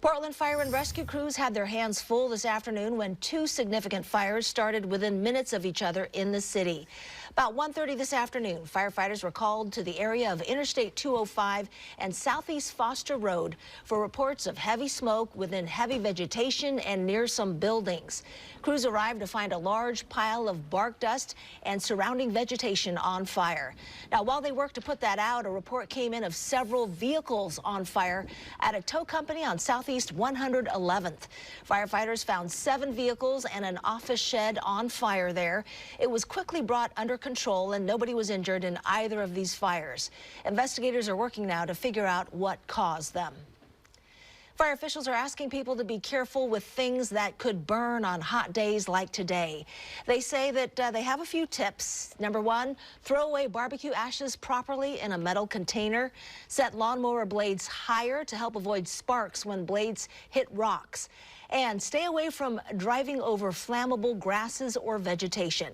Portland fire and rescue crews had their hands full this afternoon when two significant fires started within minutes of each other in the city. About 1:30 this afternoon, firefighters were called to the area of Interstate 205 and Southeast Foster Road for reports of heavy smoke within heavy vegetation and near some buildings. Crews arrived to find a large pile of bark dust and surrounding vegetation on fire. Now, while they worked to put that out, a report came in of several vehicles on fire at a tow company on Southeast 111th. Firefighters found 7 vehicles and an office shed on fire there. It was quickly brought under control and nobody was injured in either of these fires. Investigators are working now to figure out what caused them. Fire officials are asking people to be careful with things that could burn on hot days like today. They say that they have a few tips. Number 1, throw away barbecue ashes properly in a metal container. Set lawnmower blades higher to help avoid sparks when blades hit rocks. And stay away from driving over flammable grasses or vegetation.